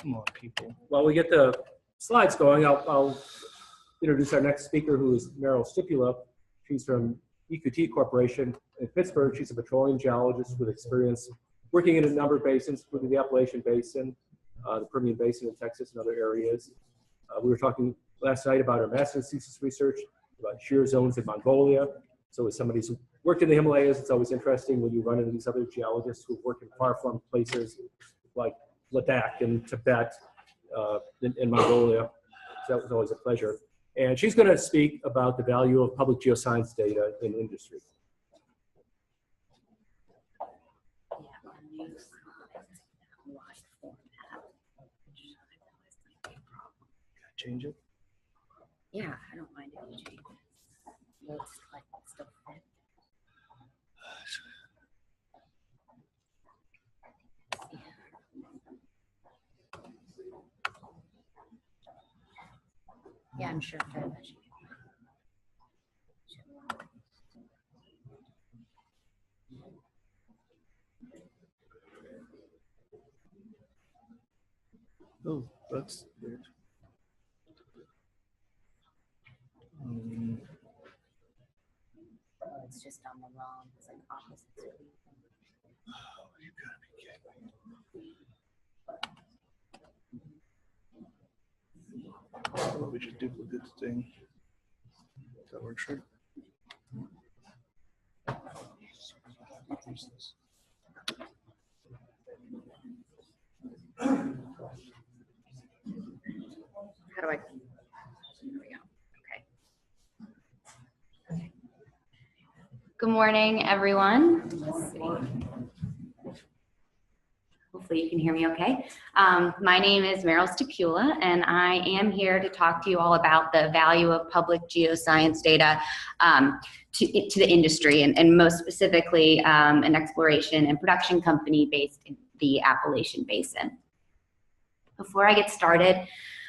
Come on, people. While we get the slides going, I'll introduce our next speaker, who is Merle Stypula. She's from EQT Corporation in Pittsburgh. She's a petroleum geologist with experience working in a number of basins, including the Appalachian Basin, the Permian Basin in Texas, and other areas. We were talking last night about our master's thesis research about shear zones in Mongolia. So as somebody who's worked in the Himalayas, it's always interesting when you run into these other geologists who work in far-flung places like Ladakh and Tibet in Mongolia. So that was always a pleasure. And she's going to speak about the value of public geoscience data in industry. Change it? Yeah, I don't mind if you change it. Looks like it's still fit. Yeah, I'm sure that should be fine. Oh, that's weird. It's just on the wrong, it's like opposite screen. Oh, you gotta be kidding me. Oh, we should duplicate the thing. That works, right? Use this. How do I? There we go. Okay. Good morning, everyone. Let's see. Hopefully you can hear me okay. My name is Merle Stypula, and I am here to talk to you all about the value of public geoscience data to the industry, and most specifically an exploration and production company based in the Appalachian Basin. Before I get started,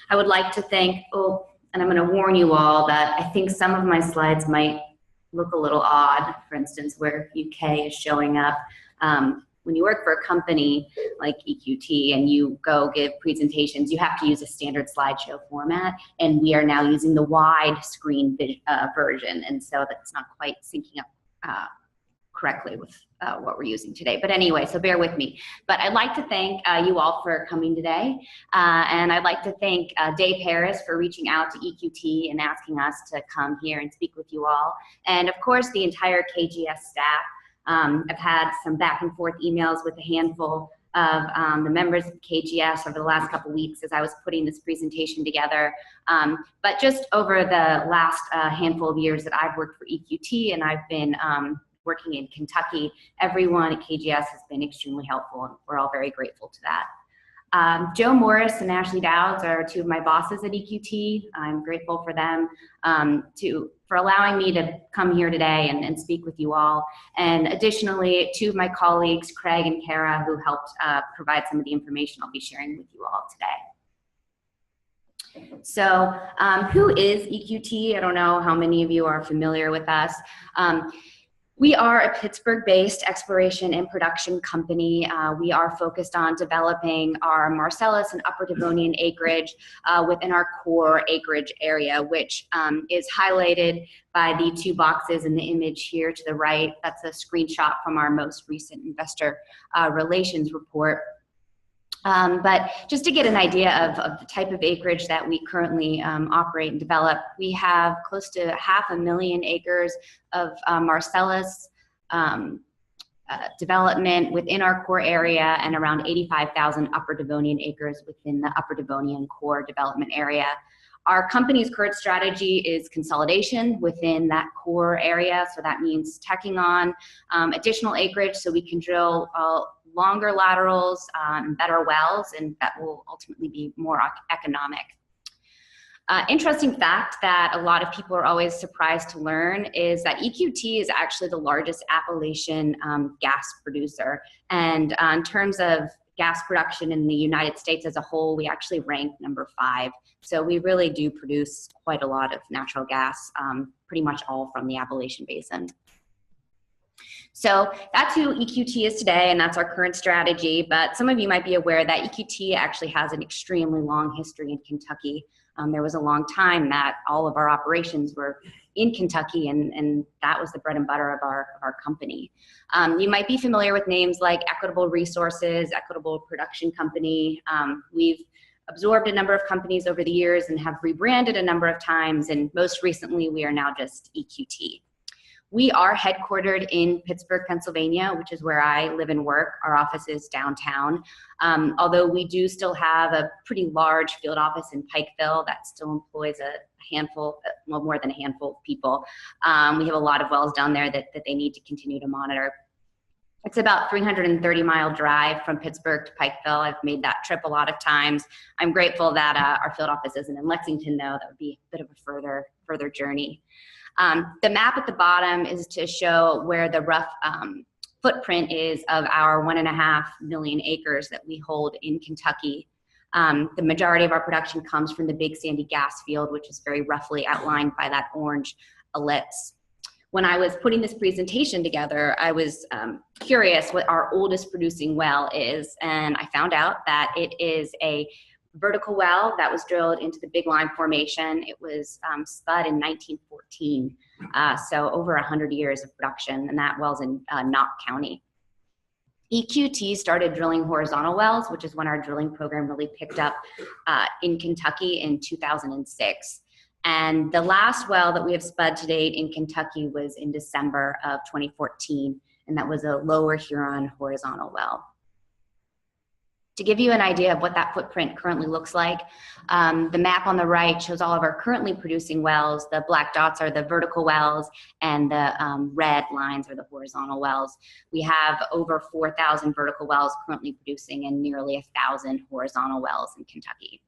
I would like to thank, and I'm going to warn you all that I think some of my slides might look a little odd. For instance, where UK is showing up. When you work for a company like EQT and you go give presentations, you have to use a standard slideshow format, and we are now using the wide screen version, and so that's not quite syncing up correctly with what we're using today. But anyway, so bear with me. But I'd like to thank you all for coming today, and I'd like to thank Dave Harris for reaching out to EQT and asking us to come here and speak with you all, and of course the entire KGS staff. I've had some back and forth emails with a handful of the members of KGS over the last couple weeks as I was putting this presentation together. But just over the last handful of years that I've worked for EQT, and I've been working in Kentucky, everyone at KGS has been extremely helpful, and we're all very grateful to that. Joe Morris and Ashley Dowds are two of my bosses at EQT. I'm grateful for them for allowing me to come here today and speak with you all. And additionally, two of my colleagues, Craig and Kara, who helped provide some of the information I'll be sharing with you all today. So who is EQT? I don't know how many of you are familiar with us. We are a Pittsburgh-based exploration and production company. We are focused on developing our Marcellus and Upper Devonian acreage within our core acreage area, which is highlighted by the two boxes in the image here to the right. That's a screenshot from our most recent investor relations report. But just to get an idea of the type of acreage that we currently operate and develop, we have close to 500,000 acres of Marcellus development within our core area, and around 85,000 Upper Devonian acres within the Upper Devonian core development area. Our company's current strategy is consolidation within that core area, so that means tacking on additional acreage so we can drill longer laterals and better wells, and that will ultimately be more economic. Interesting fact that a lot of people are always surprised to learn is that EQT is actually the largest Appalachian gas producer. And in terms of gas production in the United States as a whole, we actually rank number 5. So we really do produce quite a lot of natural gas, pretty much all from the Appalachian Basin. So that's who EQT is today, and that's our current strategy. But some of you might be aware that EQT actually has an extremely long history in Kentucky. There was a long time that all of our operations were in Kentucky, and that was the bread and butter of our company. You might be familiar with names like Equitable Resources, Equitable Production Company. We've absorbed a number of companies over the years and have rebranded a number of times, and most recently we are now just EQT. We are headquartered in Pittsburgh, Pennsylvania, which is where I live and work. Our office is downtown. Although we do still have a pretty large field office in Pikeville that still employs a handful, well, more than a handful of people. We have a lot of wells down there that they need to continue to monitor. It's about 330-mile drive from Pittsburgh to Pikeville. I've made that trip a lot of times. I'm grateful that our field office isn't in Lexington, though. That would be a bit of a further journey. The map at the bottom is to show where the rough footprint is of our 1.5 million acres that we hold in Kentucky. The majority of our production comes from the Big Sandy gas field, which is very roughly outlined by that orange ellipse. When I was putting this presentation together, I was curious what our oldest producing well is, and I found out that it is a vertical well that was drilled into the Big Lime Formation. It was spud in 1914, so over 100 years of production, and that well's in Knott County. EQT started drilling horizontal wells, which is when our drilling program really picked up in Kentucky in 2006. And the last well that we have spud to date in Kentucky was in December of 2014, and that was a Lower Huron horizontal well. To give you an idea of what that footprint currently looks like, the map on the right shows all of our currently producing wells. The black dots are the vertical wells, and the red lines are the horizontal wells. We have over 4,000 vertical wells currently producing and nearly 1,000 horizontal wells in Kentucky.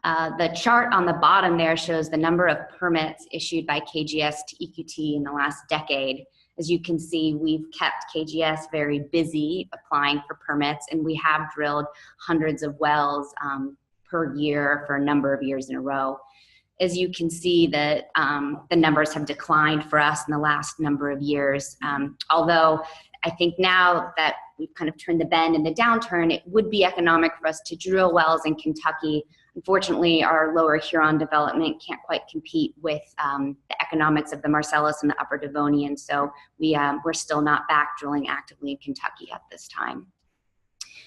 The chart on the bottom there shows the number of permits issued by KGS to EQT in the last decade. As you can see, we've kept KGS very busy applying for permits, and we have drilled hundreds of wells per year for a number of years in a row. As you can see, the numbers have declined for us in the last number of years, although I think now that we've kind of turned the bend in the downturn, it would be economic for us to drill wells in Kentucky. Unfortunately, our Lower Huron development can't quite compete with the economics of the Marcellus and the Upper Devonian, so we're still not back drilling actively in Kentucky at this time.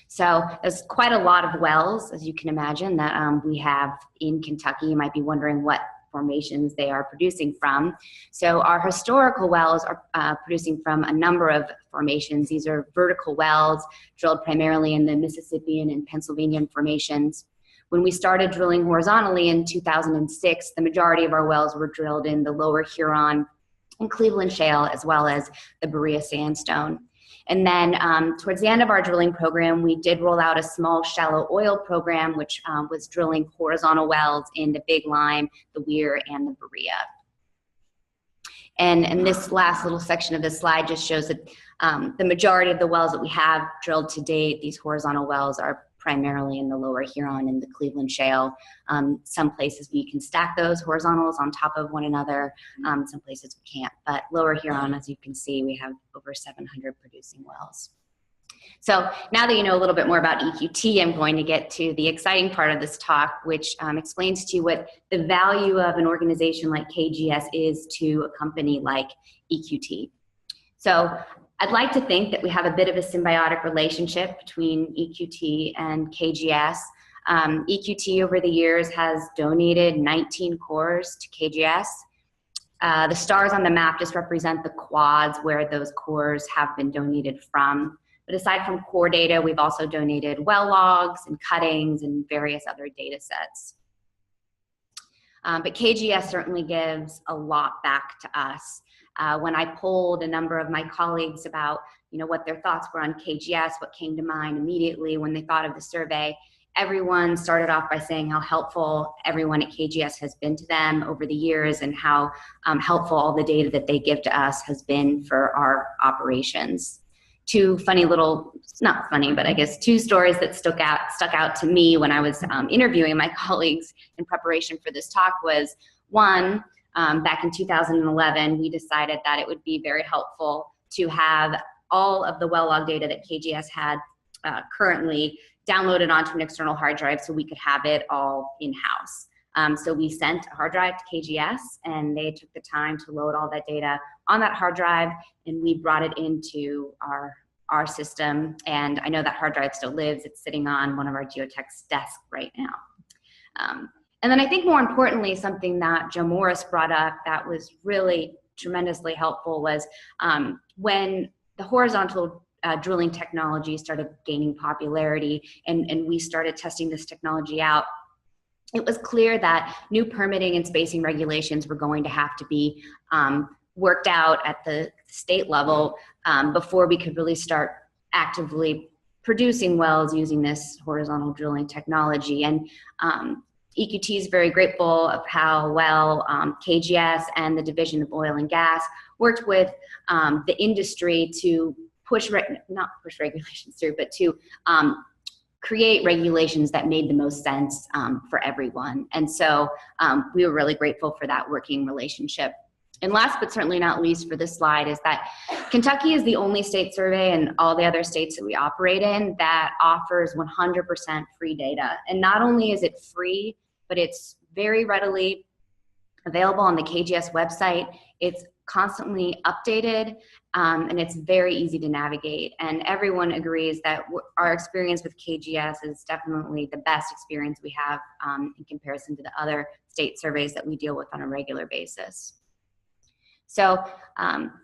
So there's quite a lot of wells, as you can imagine, that we have in Kentucky. You might be wondering what formations they are producing from. So our historical wells are producing from a number of formations. These are vertical wells drilled primarily in the Mississippian and Pennsylvanian formations. When we started drilling horizontally in 2006, the majority of our wells were drilled in the Lower Huron and Cleveland Shale, as well as the Berea Sandstone. And then towards the end of our drilling program, we did roll out a small shallow oil program, which was drilling horizontal wells in the Big Lime, the Weir, and the Berea. And this last little section of this slide just shows that the majority of the wells that we have drilled to date, these horizontal wells, are primarily in the Lower Huron and the Cleveland Shale. Some places we can stack those horizontals on top of one another. Some places we can't. But Lower Huron, as you can see, we have over 700 producing wells. So now that you know a little bit more about EQT, I'm going to get to the exciting part of this talk, which explains to you what the value of an organization like KGS is to a company like EQT. So I'd like to think that we have a bit of a symbiotic relationship between EQT and KGS. EQT over the years has donated 19 cores to KGS. The stars on the map just represent the quads where those cores have been donated from. But aside from core data, we've also donated well logs and cuttings and various other data sets. But KGS certainly gives a lot back to us. When I polled a number of my colleagues about what their thoughts were on KGS, what came to mind immediately when they thought of the survey, everyone started off by saying how helpful everyone at KGS has been to them over the years, and how helpful all the data that they give to us has been for our operations. Two funny little, not funny, but I guess two stories that stuck out to me when I was interviewing my colleagues in preparation for this talk was, one, back in 2011, we decided that it would be very helpful to have all of the well log data that KGS had currently downloaded onto an external hard drive so we could have it all in-house. So we sent a hard drive to KGS, and they took the time to load all that data on that hard drive, and we brought it into our system. And I know that hard drive still lives. It's sitting on one of our geotech's desk right now. And then I think more importantly, something that Joe Morris brought up that was really tremendously helpful was when the horizontal drilling technology started gaining popularity and we started testing this technology out, it was clear that new permitting and spacing regulations were going to have to be worked out at the state level before we could really start actively producing wells using this horizontal drilling technology. And EQT is very grateful of how well KGS and the Division of Oil and Gas worked with the industry to not push regulations through, but to create regulations that made the most sense for everyone. And so we were really grateful for that working relationship. And last but certainly not least for this slide is that Kentucky is the only state survey and all the other states that we operate in that offers 100% free data. And not only is it free, but it's very readily available on the KGS website. It's constantly updated, and it's very easy to navigate. And everyone agrees that our experience with KGS is definitely the best experience we have in comparison to the other state surveys that we deal with on a regular basis. So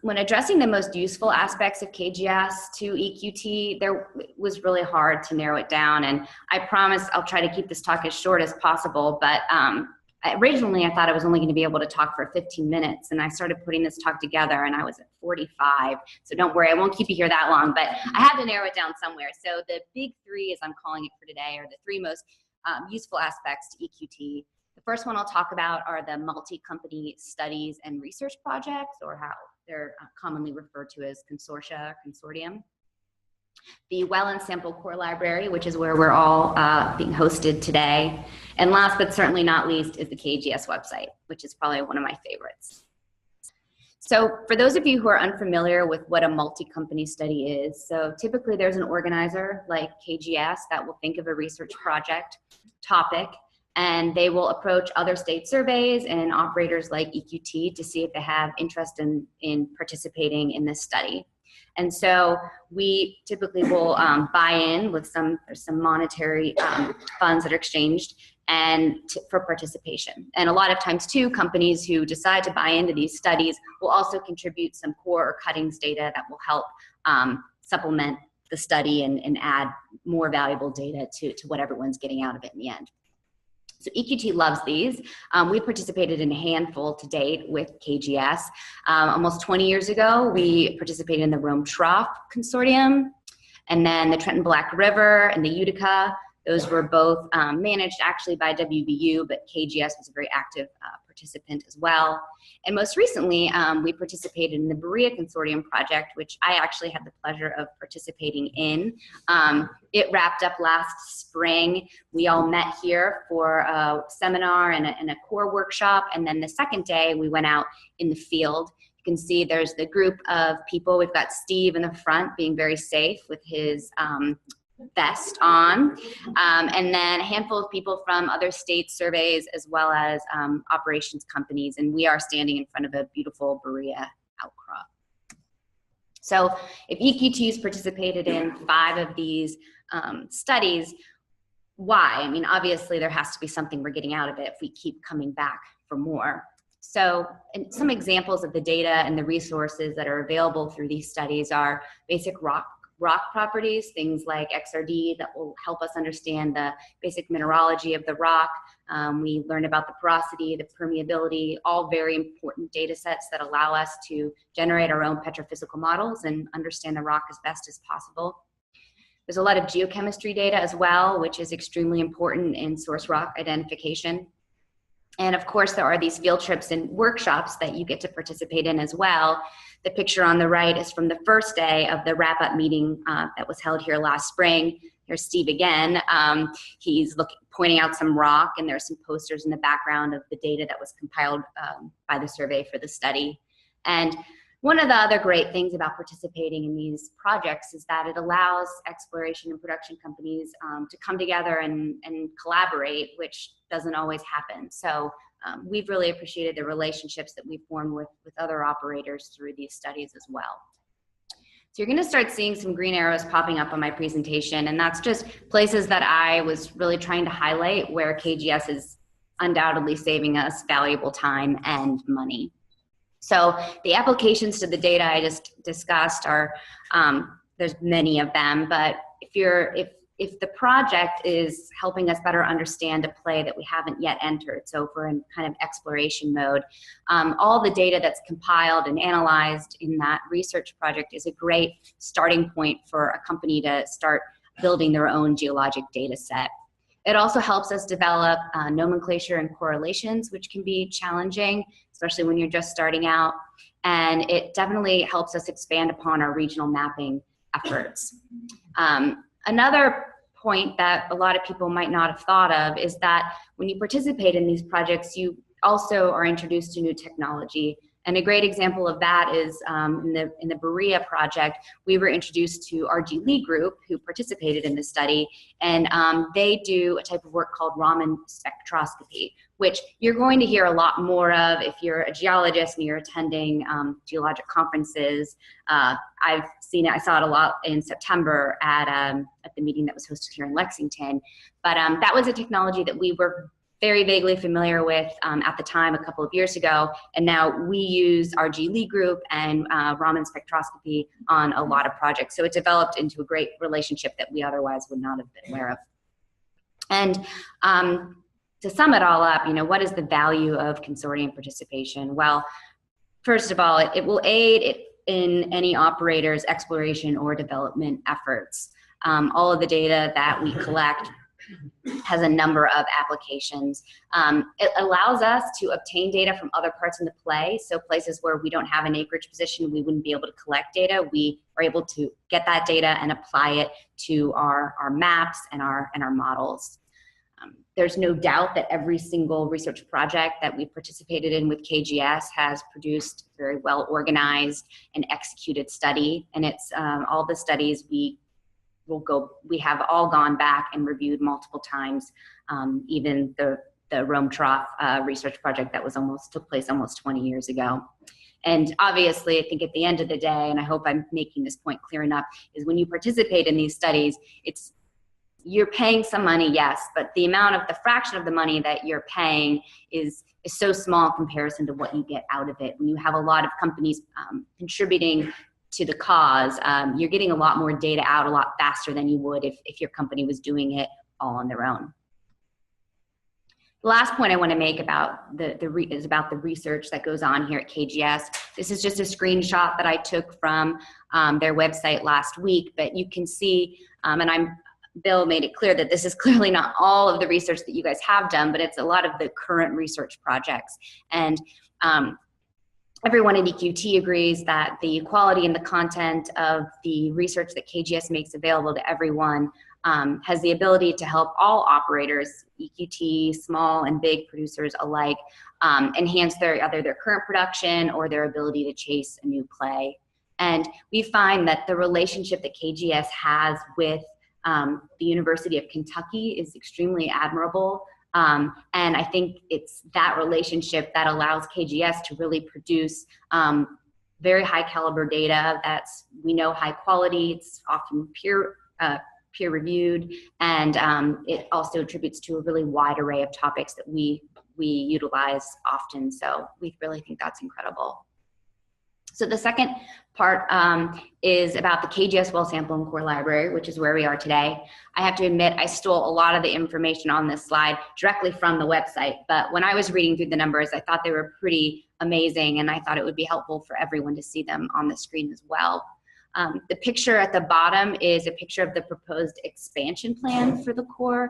when addressing the most useful aspects of KGS to EQT, it was really hard to narrow it down. And I promise I'll try to keep this talk as short as possible, but originally I thought I was only going to be able to talk for 15 minutes, and I started putting this talk together and I was at 45. So don't worry, I won't keep you here that long, but I had to narrow it down somewhere. So the big three, as I'm calling it for today, are the three most useful aspects to EQT. The first one I'll talk about are the multi-company studies and research projects, or how they're commonly referred to as consortia, consortium. The Well and Sample Core Library, which is where we're all being hosted today. And last but certainly not least is the KGS website, which is probably one of my favorites. So for those of you who are unfamiliar with what a multi-company study is, so typically there's an organizer like KGS that will think of a research project topic, and they will approach other state surveys and operators like EQT to see if they have interest in participating in this study. And so we typically will buy in with some monetary funds that are exchanged and for participation. And a lot of times too, companies who decide to buy into these studies will also contribute some core or cuttings data that will help supplement the study and add more valuable data to what everyone's getting out of it in the end. So EQT loves these. We participated in a handful to date with KGS. Almost 20 years ago, we participated in the Rome Trough Consortium, and then the Trenton Black River and the Utica. Those were both managed actually by WVU, but KGS was a very active participant as well. And most recently, we participated in the Berea Consortium project, which I actually had the pleasure of participating in. It wrapped up last spring. We all met here for a seminar and a core workshop, and then the second day we went out in the field. You can see there's the group of people. We've got Steve in the front being very safe with his vest on, and then a handful of people from other state surveys as well as operations companies, and we are standing in front of a beautiful Berea outcrop. So if EQTs participated in 5 of these studies, why? I mean, obviously there has to be something we're getting out of it if we keep coming back for more. So some examples of the data and the resources that are available through these studies are basic rock properties, things like XRD that will help us understand the basic mineralogy of the rock. We learn about the porosity, the permeability, all very important data sets that allow us to generate our own petrophysical models and understand the rock as best as possible. There's a lot of geochemistry data as well, which is extremely important in source rock identification. And of course, there are these field trips and workshops that you get to participate in as well. The picture on the right is from the first day of the wrap-up meeting that was held here last spring. Here's Steve again. He's pointing out some rock, and there's some posters in the background of the data that was compiled by the survey for the study. And One of the other great things about participating in these projects is that it allows exploration and production companies to come together and collaborate, which doesn't always happen. So we've really appreciated the relationships that we've formed with other operators through these studies as well. So you're going to start seeing some green arrows popping up on my presentation, and that's just places that I was really trying to highlight where KGS is undoubtedly saving us valuable time and money. So the applications to the data I just discussed are, there's many of them, but if the project is helping us better understand a play that we haven't yet entered, so if we're in kind of exploration mode, all the data that's compiled and analyzed in that research project is a great starting point for a company to start building their own geologic data set. It also helps us develop nomenclature and correlations, which can be challenging, especially when you're just starting out. And it definitely helps us expand upon our regional mapping efforts. Another point that a lot of people might not have thought of is that when you participate in these projects, you also are introduced to new technology. And a great example of that is in the Berea project, we were introduced to RG Lee Group, who participated in this study, and they do a type of work called Raman spectroscopy, which you're going to hear a lot more of if you're a geologist and you're attending geologic conferences. I've seen it, I saw it a lot in September at the meeting that was hosted here in Lexington. But that was a technology that we were very vaguely familiar with at the time a couple of years ago, and now we use RG Lee Group and Raman spectroscopy on a lot of projects. So it developed into a great relationship that we otherwise would not have been aware of. And to sum it all up, what is the value of consortium participation? Well, first of all, it will aid in any operator's exploration or development efforts. All of the data that we collect has a number of applications. It allows us to obtain data from other parts in the play. So places where we don't have an acreage position, we wouldn't be able to collect data. We are able to get that data and apply it to our maps and our models. There's no doubt that every single research project that we participated in with KGS has produced a very well organized and executed study. And it's all the studies we have all gone back and reviewed multiple times, even the Rome Trough research project that took place almost 20 years ago. And obviously, I think at the end of the day, and I hope I'm making this point clear enough, is when you participate in these studies, you're paying some money, yes, but the fraction of the money that you're paying is so small in comparison to what you get out of it. When you have a lot of companies contributing to the cause, you're getting a lot more data out a lot faster than you would if your company was doing it all on their own. The last point I want to make about is about the research that goes on here at KGS. This is just a screenshot that I took from their website last week, but you can see, Bill made it clear that this is clearly not all of the research that you guys have done, but it's a lot of the current research projects. And everyone at EQT agrees that the quality and the content of the research that KGS makes available to everyone has the ability to help all operators, EQT, small and big producers alike, enhance either their current production or their ability to chase a new play. And we find that the relationship that KGS has with the University of Kentucky is extremely admirable. And I think it's that relationship that allows KGS to really produce very high caliber data that's, we know, high quality. It's often peer reviewed, and it also attributes to a really wide array of topics that we utilize often. So we really think that's incredible. So the second part is about the KGS Well Sample and Core Library, which is where we are today. I have to admit, I stole a lot of the information on this slide directly from the website, but when I was reading through the numbers, I thought they were pretty amazing, and I thought it would be helpful for everyone to see them on the screen as well. The picture at the bottom is a picture of the proposed expansion plan for the core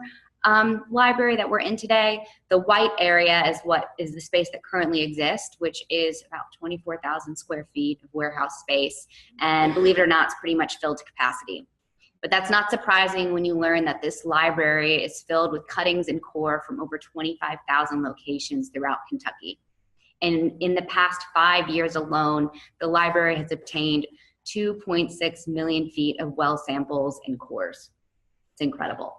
library that we're in today. The white area is what is the space that currently exists, which is about 24,000 square feet of warehouse space. And believe it or not, it's pretty much filled to capacity. But that's not surprising when you learn that this library is filled with cuttings and core from over 25,000 locations throughout Kentucky. And in the past 5 years alone, the library has obtained 2.6 million feet of well samples and cores. It's incredible.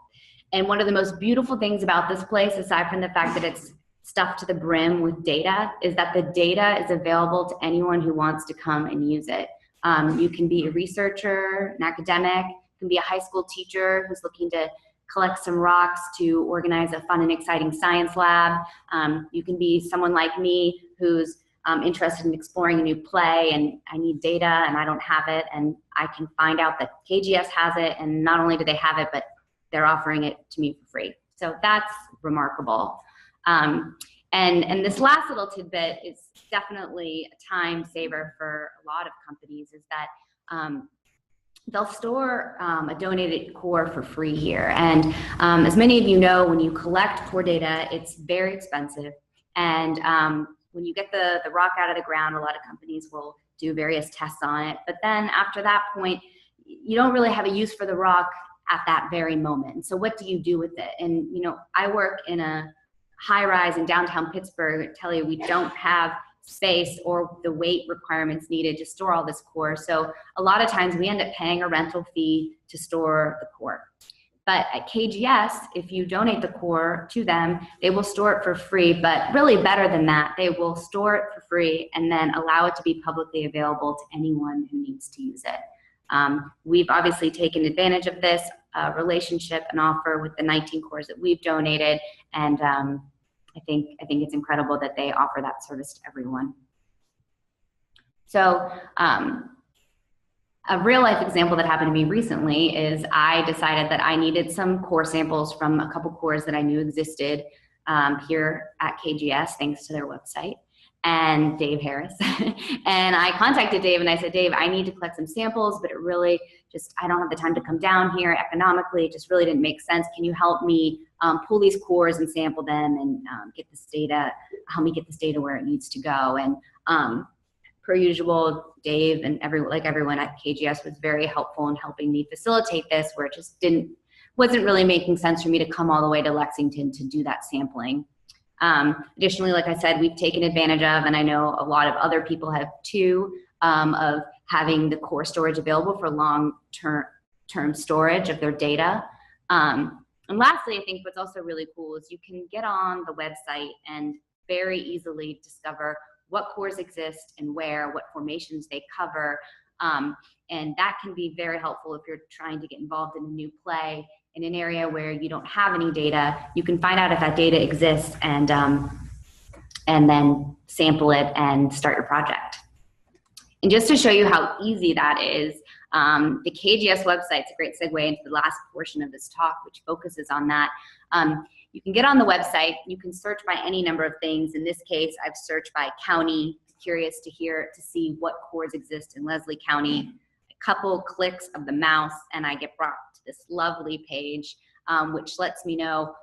And one of the most beautiful things about this place, aside from the fact that it's stuffed to the brim with data, is that the data is available to anyone who wants to come and use it. You can be a researcher, an academic, you can be a high school teacher who's looking to collect some rocks to organize a fun and exciting science lab. You can be someone like me who's interested in exploring a new play and I need data and I don't have it, and I can find out that KGS has it, and not only do they have it, but they're offering it to me for free. So that's remarkable. And this last little tidbit is definitely a time saver for a lot of companies, is that they'll store a donated core for free here. And as many of you know, when you collect core data, it's very expensive. And when you get the rock out of the ground, a lot of companies will do various tests on it. But then after that point, you don't really have a use for the rock at that very moment. So what do you do with it? And you know, I work in a high rise in downtown Pittsburgh. I tell you, we don't have space or the weight requirements needed to store all this core. So a lot of times we end up paying a rental fee to store the core. But at KGS, if you donate the core to them, they will store it for free, but really better than that, they will store it for free and then allow it to be publicly available to anyone who needs to use it. We've obviously taken advantage of this relationship and offer with the 19 cores that we've donated, and I think it's incredible that they offer that service to everyone. So a real life example that happened to me recently is I decided that I needed some core samples from a couple cores that I knew existed here at KGS, thanks to their website, and Dave Harris. And I contacted Dave and I said, Dave, I need to collect some samples, but it really just, I don't have the time to come down here economically. It just really didn't make sense. Can you help me pull these cores and sample them and get this data, help me get this data where it needs to go? And per usual, Dave and everyone at KGS was very helpful in helping me facilitate this, where it just wasn't really making sense for me to come all the way to Lexington to do that sampling. Additionally, like I said, we've taken advantage of, and I know a lot of other people have too, of having the core storage available for long-term storage of their data. And lastly, I think what's also really cool is you can get on the website and very easily discover what cores exist and where, what formations they cover. And that can be very helpful if you're trying to get involved in a new play in an area where you don't have any data. You can find out if that data exists and then sample it and start your project. And just to show you how easy that is, the KGS website is a great segue into the last portion of this talk, which focuses on that. You can get on the website, you can search by any number of things. In this case, I've searched by county, curious to see what cores exist in Leslie County. A couple clicks of the mouse and I get brought to this lovely page, which lets me know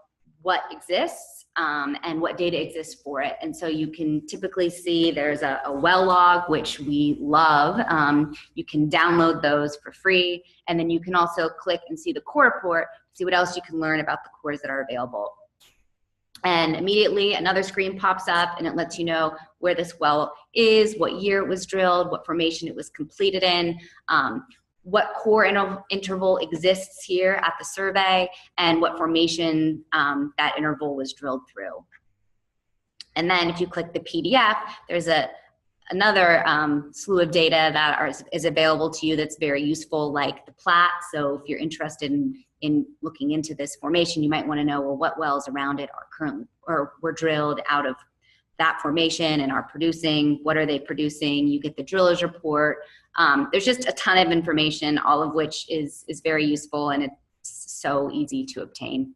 what exists and what data exists for it. And so you can typically see there's a well log, which we love. You can download those for free. And then you can also click and see the core report, see what else you can learn about the cores that are available. And immediately another screen pops up and it lets you know where this well is, what year it was drilled, what formation it was completed in, what core interval exists here at the survey, and what formation that interval was drilled through. And then if you click the PDF, there's another slew of data that is available to you that's very useful, like the plat. So if you're interested in looking into this formation, you might want to know, well, what wells around it are currently or were drilled out of that formation and are producing, what are they producing? You get the driller's report. There's just a ton of information, all of which is very useful, and it's so easy to obtain.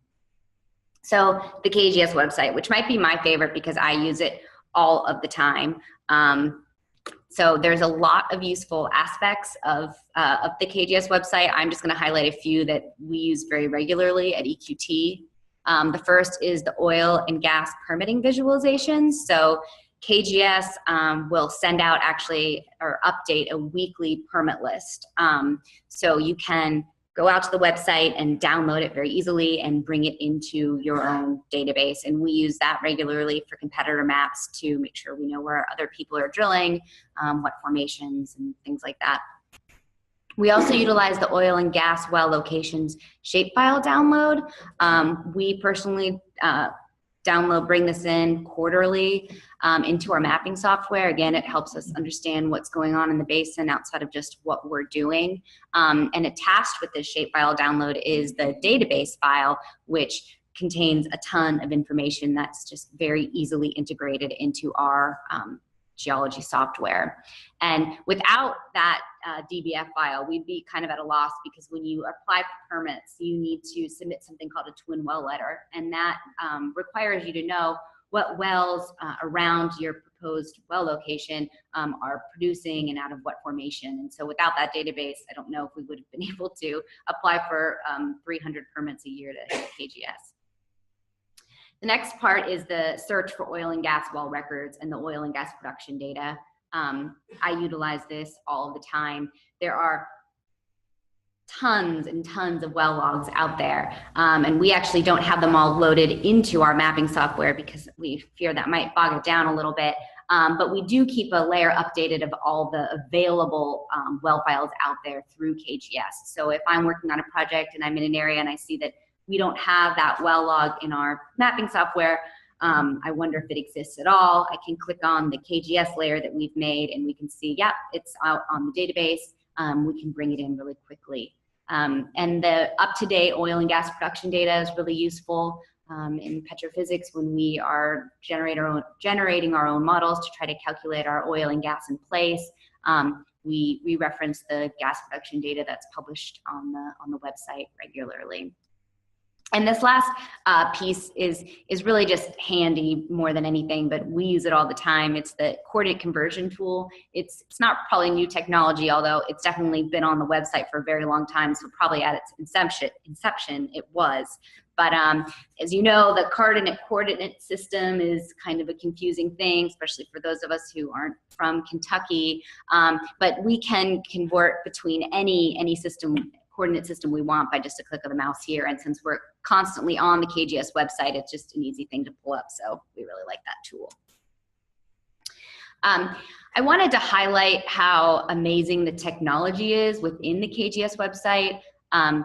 So the KGS website, which might be my favorite because I use it all of the time. So there's a lot of useful aspects of the KGS website. I'm just gonna highlight a few that we use very regularly at EQT. The first is the oil and gas permitting visualizations. So KGS will send out or update a weekly permit list. So you can go out to the website and download it very easily and bring it into your own database. And we use that regularly for competitor maps to make sure we know where other people are drilling, what formations and things like that. We also utilize the oil and gas well locations shapefile download. We personally bring this in quarterly into our mapping software. Again, it helps us understand what's going on in the basin outside of just what we're doing. And attached with this shapefile download is the database file, which contains a ton of information that's just very easily integrated into our geology software. And without that DBF file, we'd be kind of at a loss, because when you apply for permits, you need to submit something called a twin well letter. And that requires you to know what wells around your proposed well location are producing and out of what formation. And so without that database, I don't know if we would have been able to apply for 300 permits a year to KGS. The next part is the search for oil and gas well records and the oil and gas production data. I utilize this all the time. There are tons and tons of well logs out there, and we actually don't have them all loaded into our mapping software because we fear that might bog it down a little bit. But we do keep a layer updated of all the available well files out there through KGS. So if I'm working on a project and I'm in an area and I see that we don't have that well log in our mapping software, I wonder if it exists at all. I can click on the KGS layer that we've made and we can see, yeah, it's out on the database. We can bring it in really quickly. And the up-to-date oil and gas production data is really useful in petrophysics when we are generating our own models to try to calculate our oil and gas in place. We reference the gas production data that's published on the website regularly. And this last piece is really just handy more than anything, but we use it all the time. It's the coordinate conversion tool. It's not probably new technology, although it's definitely been on the website for a very long time, so probably at its inception it was. But as you know, the coordinate system is kind of a confusing thing, especially for those of us who aren't from Kentucky. But we can convert between any coordinate system we want by just a click of the mouse here. And since we're constantly on the KGS website, it's just an easy thing to pull up. So we really like that tool. I wanted to highlight how amazing the technology is within the KGS website.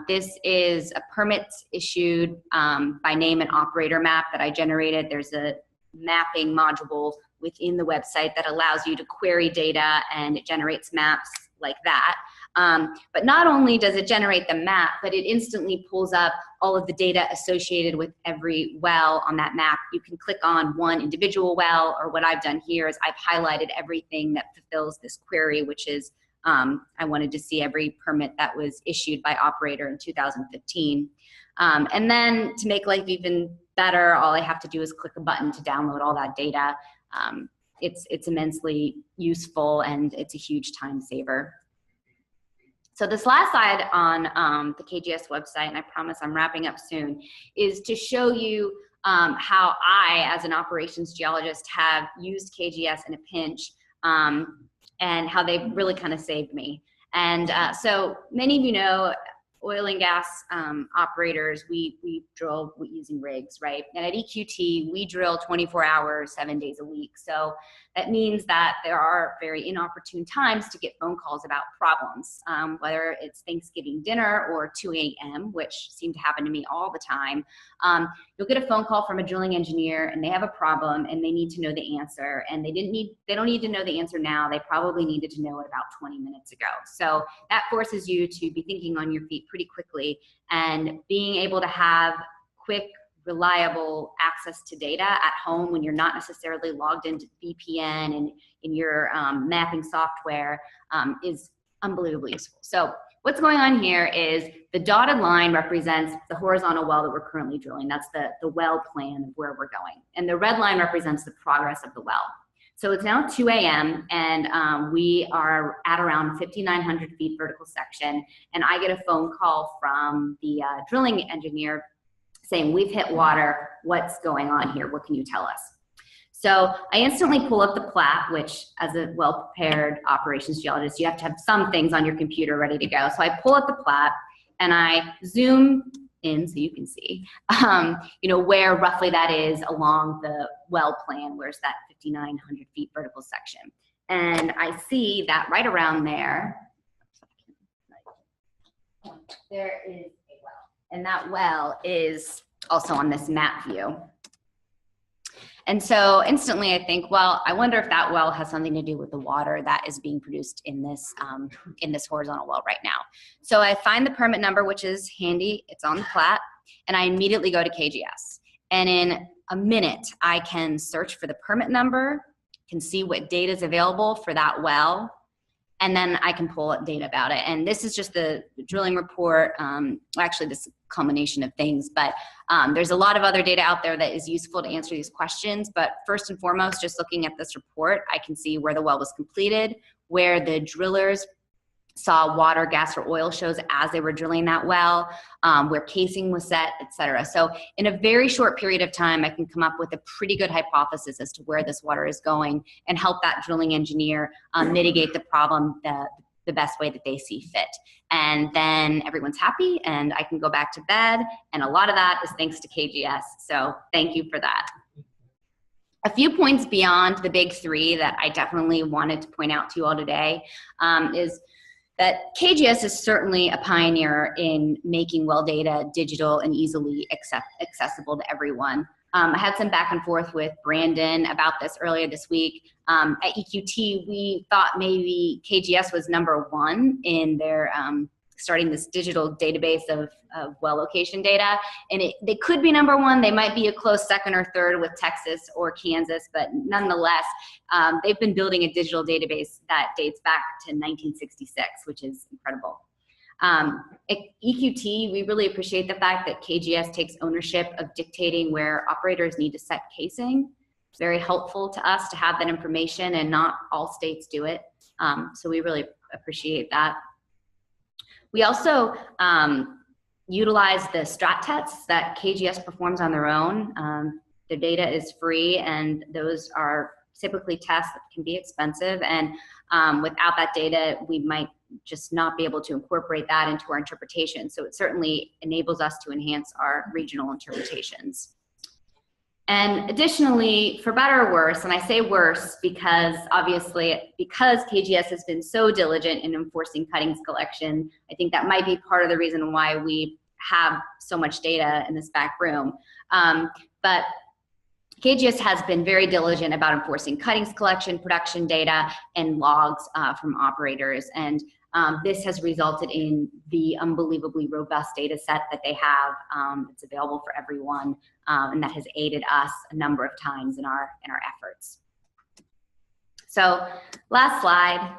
This is a permits issued by name and operator map that I generated. There's a mapping module within the website that allows you to query data, and it generates maps like that. But not only does it generate the map, but it instantly pulls up all of the data associated with every well on that map. You can click on one individual well, or what I've done here is I've highlighted everything that fulfills this query, which is I wanted to see every permit that was issued by operator in 2015. And then to make life even better, all I have to do is click a button to download all that data. It's immensely useful, and it's a huge time saver. So this last slide on the KGS website, and I promise I'm wrapping up soon, is to show you how I, as an operations geologist, have used KGS in a pinch, and how they've really kind of saved me. And so many of you know, oil and gas operators, we drill using rigs, right? And at EQT, we drill 24 hours, 7 days a week. So that means that there are very inopportune times to get phone calls about problems, whether it's Thanksgiving dinner or 2 a.m., which seem to happen to me all the time. You'll get a phone call from a drilling engineer, and they have a problem, and they need to know the answer. And they don't need to know the answer now. They probably needed to know it about 20 minutes ago. So that forces you to be thinking on your feet pretty quickly, and being able to have quick, reliable access to data at home when you're not necessarily logged into VPN and in your mapping software is unbelievably useful. So what's going on here is the dotted line represents the horizontal well that we're currently drilling. That's the well plan of where we're going. And the red line represents the progress of the well. So it's now 2 a.m. and we are at around 5,900 feet vertical section. And I get a phone call from the drilling engineer saying, we've hit water, what's going on here? What can you tell us? So I instantly pull up the plat, which as a well-prepared operations geologist, you have to have some things on your computer ready to go. So I pull up the plat, and I zoom in so you can see, where roughly that is along the well plan, where's that 5,900 feet vertical section. And I see that right around there is a well. And that well is also on this map view. And so instantly I think, well, I wonder if that well has something to do with the water that is being produced in this horizontal well right now. So I find the permit number, which is handy, it's on the plat, and I immediately go to KGS. And in a minute, I can search for the permit number, can see what data is available for that well, and then I can pull up data about it. And this is just the drilling report, actually this culmination of things, but there's a lot of other data out there that is useful to answer these questions. But first and foremost, just looking at this report, I can see where the well was completed, where the drillers saw water, gas, or oil shows as they were drilling that well, where casing was set, etc. So in a very short period of time, I can come up with a pretty good hypothesis as to where this water is going and help that drilling engineer mitigate the problem the best way that they see fit. And then everyone's happy and I can go back to bed. And a lot of that is thanks to KGS. So thank you for that. A few points beyond the big three that I definitely wanted to point out to you all today is that KGS is certainly a pioneer in making well data digital and easily accessible to everyone. I had some back and forth with Brandon about this earlier this week. At EQT, we thought maybe KGS was #1 in their starting this digital database of well location data. And they could be #1. They might be a close second or third with Texas or Kansas, but nonetheless, they've been building a digital database that dates back to 1966, which is incredible. At EQT, we really appreciate the fact that KGS takes ownership of dictating where operators need to set casing. It's very helpful to us to have that information, and not all states do it. So we really appreciate that. We also utilize the strat tests that KGS performs on their own. The data is free, and those are typically tests that can be expensive. And without that data, we might just not be able to incorporate that into our interpretation. So it certainly enables us to enhance our regional interpretations. And additionally, for better or worse, and I say worse because obviously, because KGS has been so diligent in enforcing cuttings collection, I think that might be part of the reason why we have so much data in this back room. But KGS has been very diligent about enforcing cuttings collection, production data, and logs from operators. And this has resulted in the unbelievably robust data set that they have. It's available for everyone, and that has aided us a number of times in our efforts. So last slide.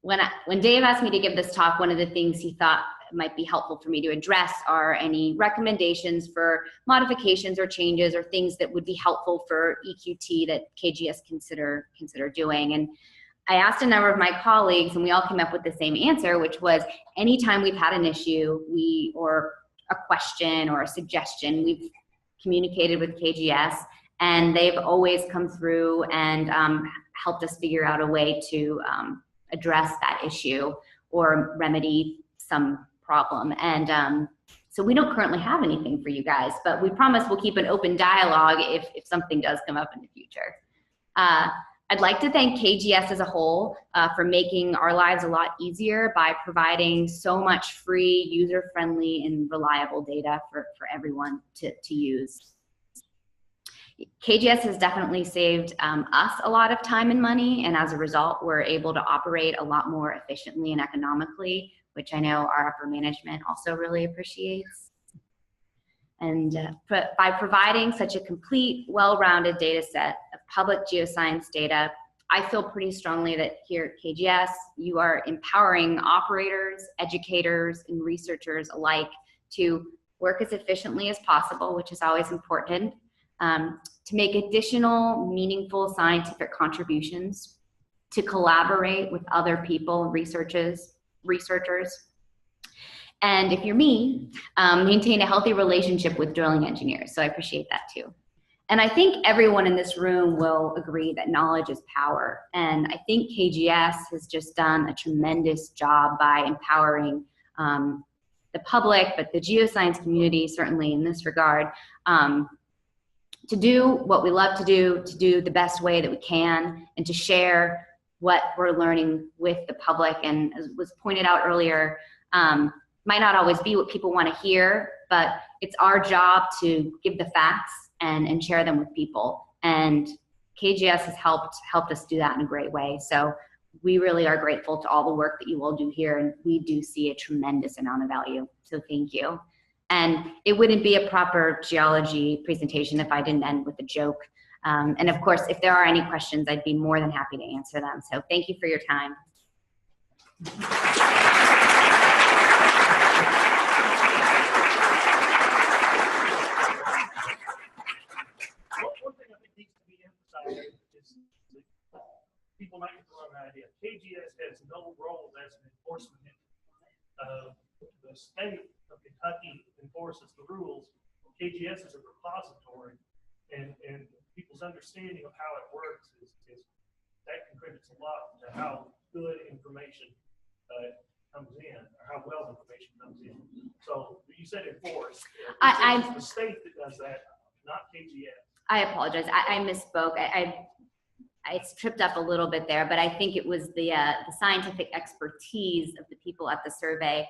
When Dave asked me to give this talk, one of the things he thought might be helpful for me to address are any recommendations for modifications or changes or things that would be helpful for EQT that KGS consider doing. And I asked a number of my colleagues, and we all came up with the same answer, which was anytime we've had an issue, or a question or a suggestion, we've communicated with KGS, and they've always come through and helped us figure out a way to address that issue or remedy some problem. And so we don't currently have anything for you guys, but we promise we'll keep an open dialogue if something does come up in the future. I'd like to thank KGS as a whole for making our lives a lot easier by providing so much free, user-friendly, and reliable data for everyone to use. KGS has definitely saved us a lot of time and money, and as a result, we're able to operate a lot more efficiently and economically, which I know our upper management also really appreciates. And by providing such a complete, well-rounded data set of public geoscience data, I feel pretty strongly that here at KGS, you are empowering operators, educators, and researchers alike to work as efficiently as possible, which is always important, to make additional meaningful scientific contributions, to collaborate with other people, researchers, and if you're me, maintain a healthy relationship with drilling engineers. So I appreciate that too. And I think everyone in this room will agree that knowledge is power. And I think KGS has just done a tremendous job by empowering the public, but the geoscience community, certainly in this regard, to do what we love to do the best way that we can, and to share what we're learning with the public. And as was pointed out earlier, might not always be what people want to hear, but it's our job to give the facts and share them with people. And KGS has helped us do that in a great way. So we really are grateful to all the work that you all do here, and we do see a tremendous amount of value. So thank you. And it wouldn't be a proper geology presentation if I didn't end with a joke. And of course, if there are any questions, I'd be more than happy to answer them. So thank you for your time. One thing I think needs to be emphasized is that people might get the wrong idea. KGS has no role as an enforcement entity. The state of Kentucky enforces the rules. KGS is a repository, and people's understanding of how it works is that contributes a lot to how good information comes in, or how well information comes in. So you said enforce. It's the state that does that, not KGS. I apologize. I misspoke. I tripped up a little bit there, but I think it was the scientific expertise of the people at the survey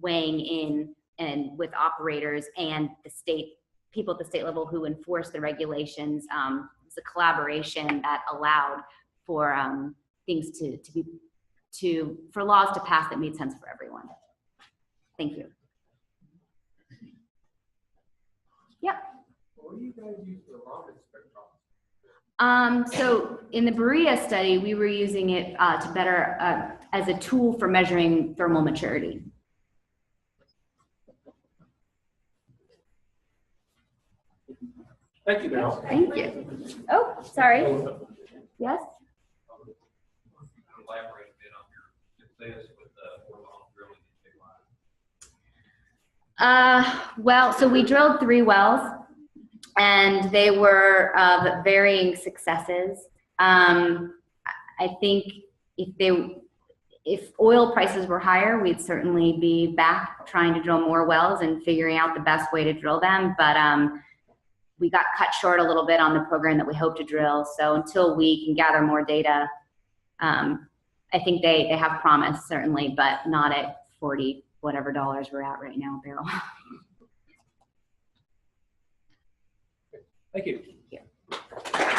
weighing in and with operators and the state people at the state level who enforce the regulations. It's a collaboration that allowed for things for laws to pass that made sense for everyone. Thank you. Yep. What do you guys use for Raman spectrometry? So in the Berea study, we were using it to better as a tool for measuring thermal maturity. Thank you, Merle. Thank you. Oh, sorry. Yes? Elaborate a bit on your success with the horizontal drilling. Well, so we drilled 3 wells, and they were of varying successes. I think if oil prices were higher, we'd certainly be back trying to drill more wells and figuring out the best way to drill them. But we got cut short a little bit on the program that we hope to drill. So until we can gather more data, I think they have promise, certainly, but not at 40 whatever dollars we're at right now a barrel. Thank you. Thank you.